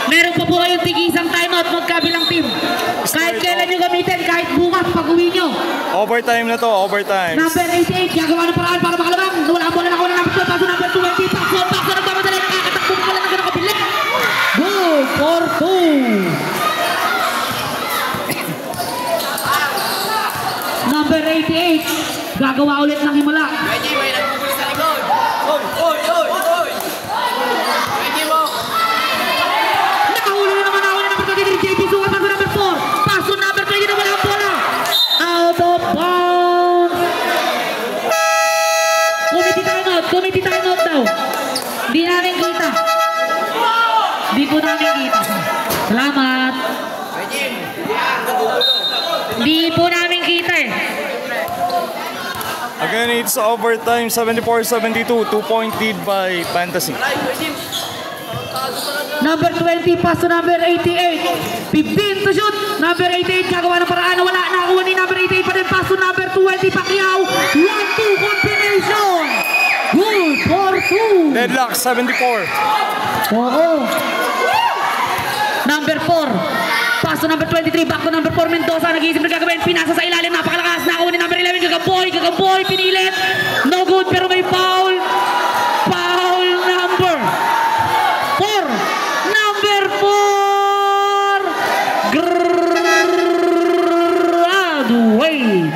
Meron pa po kayong tigisang timeout magkabilang team. Kahit kailan nyo gamitin, kahit bukas pag-uwi nyo. Overtime na to, overtime. Number 88, gagawa ng paraan para makalabang. Wala ang bola na ako na number 12, paso number 20, Pakson, nagmamadali, nakakatakbo pa lang na gano'ng kabilis. Goal for 2. Number 88, gagawa ulit ng himala. Pwede, may nagpupuli sa likod. Oy! Pwede mo. Nakahuli na naman ako na number 23, JP Sukat, paso number 4. Paso number 20 na wala ang bola. Out of bounds. Committee timeout daw. Di namin kita. Di po namin kita. Salamat. Di po namin kita eh. Again, it's overtime, 74-72, 2-point lead by Fantasy. Number 20, pass to number 88. 15 to shoot. Number 88, gagawa ng paraan. Wala, nakakuha ni number 88 pa rin. Pass to number 20, Pacquiao. 1-2 combination. Goal for 2. Deadlock, 74. Oo. Number 4. Pass to number 23, back to number 4, Mendoza. Nag-iisip na gagawin. Pinasa sa ilalim, napakalakas. Nakakuha ni number 11, Gagaboy. Pinilit. No good, pero may foul. Foul number 4. Number 4. Graduate.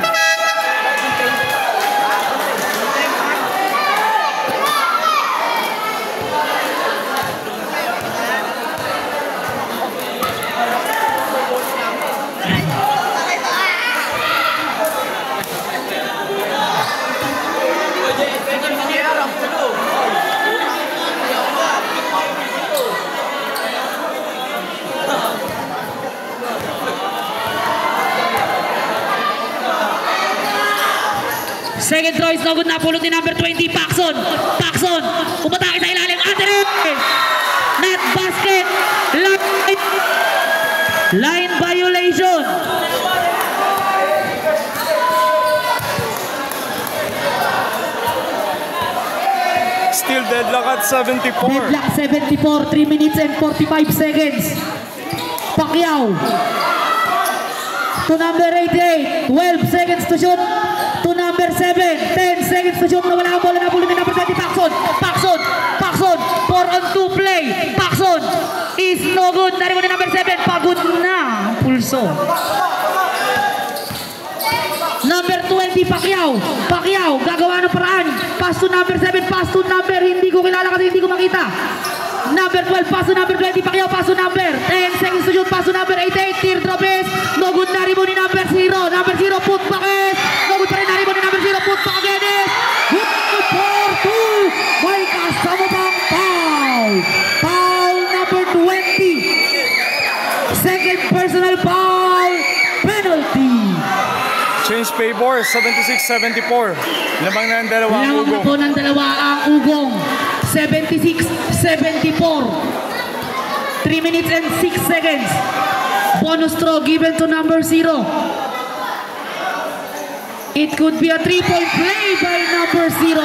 Second throw is no good, napulot ni number 20, Pakson, umatake sa ilalim, Andre! Net basket, line violation. Still deadlock at 74. Deadlock 74, 3 minutes and 45 seconds. Pacquiao. To number 88, 12 seconds to shoot. To number 7, 10 seconds to shoot. Nawala ang bola, napulot ni number 20, Pakson, 4-on-2 play. Pakson is no good. Narinig mo ni number 7, pagod na ang pulso. Number 20, Pacquiao, gagawa ng paraan. Pass to number 7, pass to number, hindi ko kilala kasi hindi ko makita. Number 12, pass to number 20, Pacquiao, pass to number 10 seconds to shoot, pass to number 88, teardrop is no good. Narinig mo ni number 0, put back is no good pa rin. Narinig mo ni number 0, put back again is good for 2. May kasama pang foul number 20, second personal foul, penalty. Change favor, 76-74. Lamang na ang dalawa ang Lamang na ugong. po ng dalawa ang ugong. 76-74. 3 minutes and 6 seconds. Bonus throw given to number 0. It could be a 3-point play by number 0.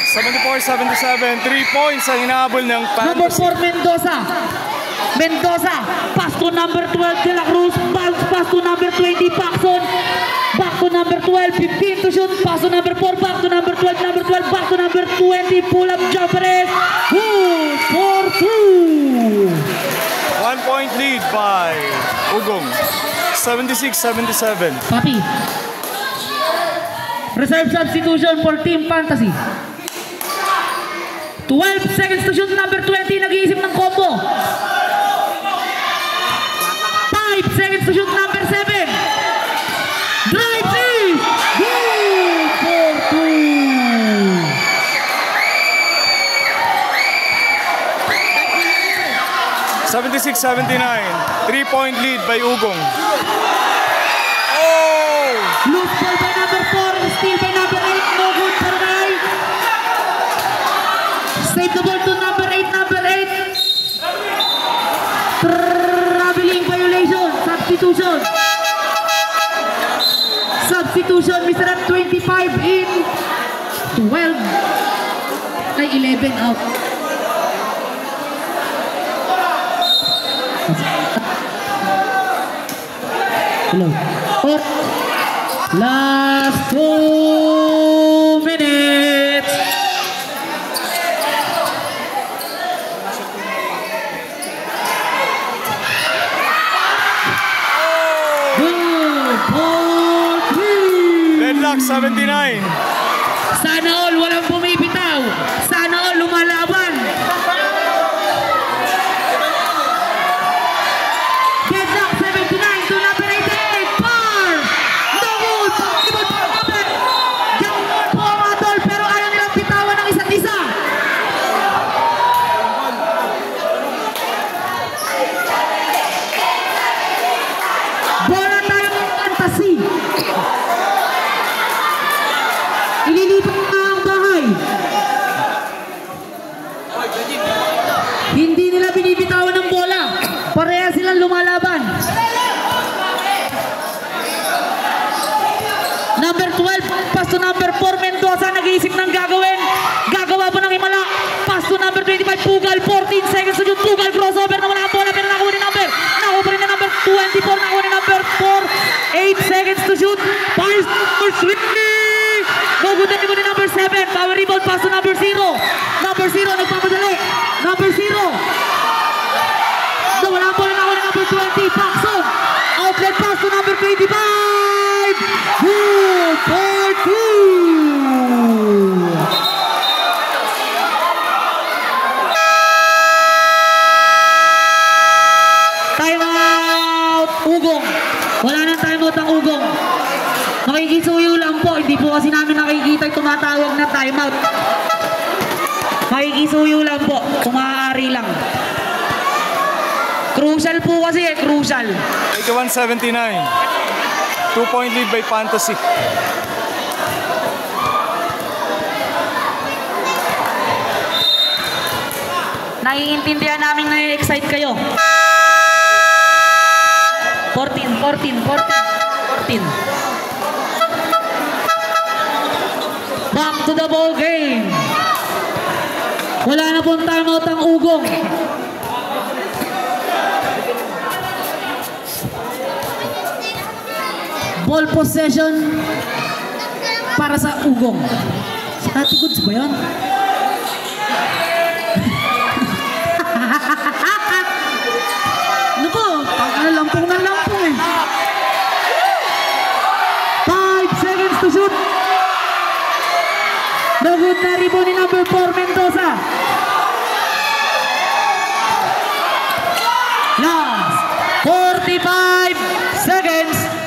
74-77, 3 points ang inaabol ng Number Fantasy. 4, Mendoza, pass to number 12, De La Cruz, bounce pass to number 20, Pakson, back to number 12, 15 to shoot, pass to number 4, back to number 12, back to number 20, pull up jumper is good for 2. 1 point lead by Ugong, 76-77. Papi, reserve substitution for Team Fantasy. 12 seconds to shoot, number 20, nag-iisip ng combo. 5 seconds to shoot, number 7. Drive in! Good for 2. 76-79, 3-point lead by Ugong. Oh! Loose ball by number 4, steal by number 8, no good for Rai. Save the ball to number 8, traveling violation, substitution, Mr. 25 in 12, ay 11 out. Hello. Or, last 2 minutes. Good for 3. Deadlock 79. Sana all walang bumibitaw. Sana all lumalaban. Deadlock 79 to number 88. Par! No good! Pakibot po kami! Gawin po ang mga tol pero ayaw nilang bitawan ng isa't isa. Bola tayo ng fantasy. Ililipat na ang bahay. Hindi nila binibitawan ng bola. Pareha silang lumalaban. Number 12, pass to number 4, Mendoza. Nag-iisip ng gagawin. Gagawa po ng himala. Pass to number 25, Pugal. 14 seconds to shoot. Pugal crossover na wala ang bola. Pero nakuha ni number. Nakuha pa rin na number 24. Nakuha ni number 4. 8 seconds to shoot. Pass number 3. Magutan ni number 7. Power rebound. Pass to number 0. Number 0. Nagpapadali. Number 0. Wala ang bola. Nakuha ni number 20. Paxson. Outlet pass to number 25. Good for 2. Time out. Ugong. Wala nang time out ang Ugong. Makikisuyo lang po. Hindi po kasi namin nakikita yung tumatawag na time out. Makikisuyo lang po. Kung maaari lang. Crucial po kasi eh. Crucial. 81-79. 2-point lead by Fantasy. Naiintindihan namin na-excite kayo. 14. Back to the ball game. Wala na pong timeout ang Ugong. Ball possession para sa Ugong. Si Ate Goods ba yun? Ano po? Lampong na lampong eh. 5 seconds to shoot. No good na rebound ni number 4, Mendoza. Last 45 seconds.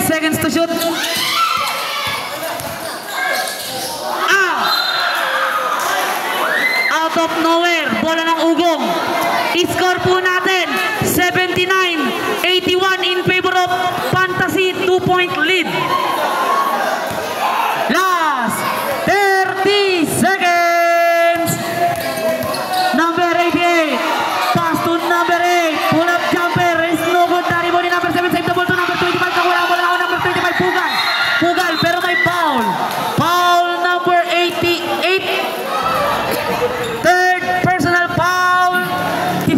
Seconds to shoot. Out of nowhere. Bola ng Ugong. I-score po natin. 79-81 in favor of Fantasy. 2-point lead. Last 30 seconds. Number 88. Pass to number 8. Pull up jumper. Is no good. Naribo ni number 7. Save the ball to number 25. Nakuha bola ako number 25. Pugal pero may foul. Foul number 88. Third personal foul. The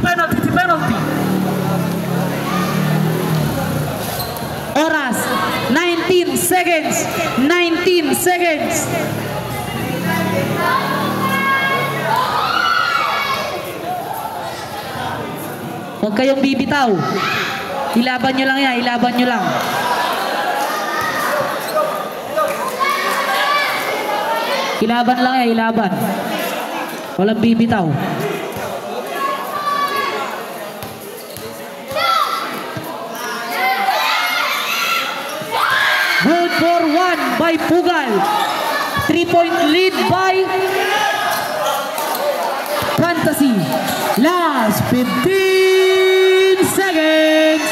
penalty. Oras 19 seconds. Huwag kayong bibitaw. Ilaban nyo lang yan. Ilaban. Walang bibitaw. Good for 1 by Pugal. 3-point lead by Fantasy. Last 15 seconds.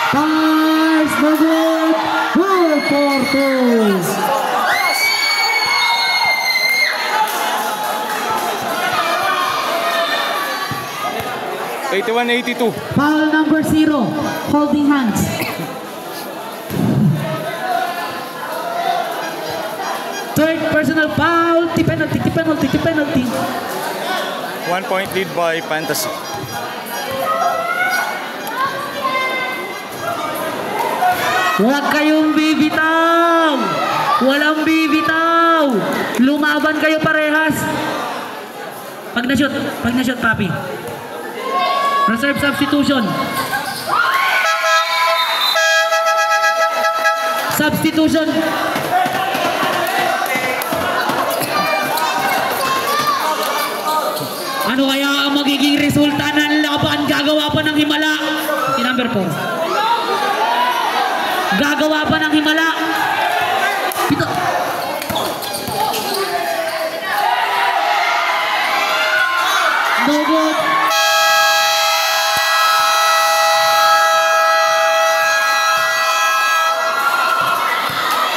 Pass the good. Good for 2. 81-82. Foul number 0, holding hands. Third personal foul. Penalty. 1 point lead by Fantasy. Huwag kayong bibitaw. Walang bibitaw. Lumaban kayo parehas. Pag na-shoot, Papi. Reserve substitution. Substitution. Ano kaya ang magiging resulta ng laban? Gagawa pa ng himala. Si number 4. Gagawa pa ng himala. Pito. No good.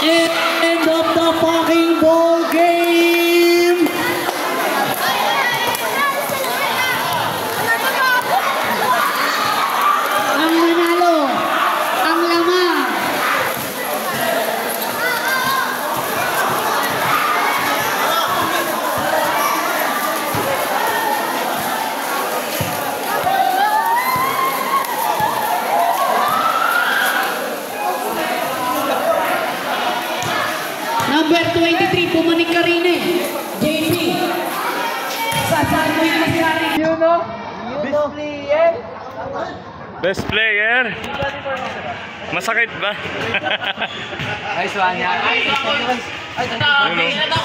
End of the fucking ball game. Ang nanalo, ang lamang. Number 23, pumanik ka rin eh. JP. Sasaan mo yung masari? Best player. Masakit ba? Nice one, yan. Yun, no?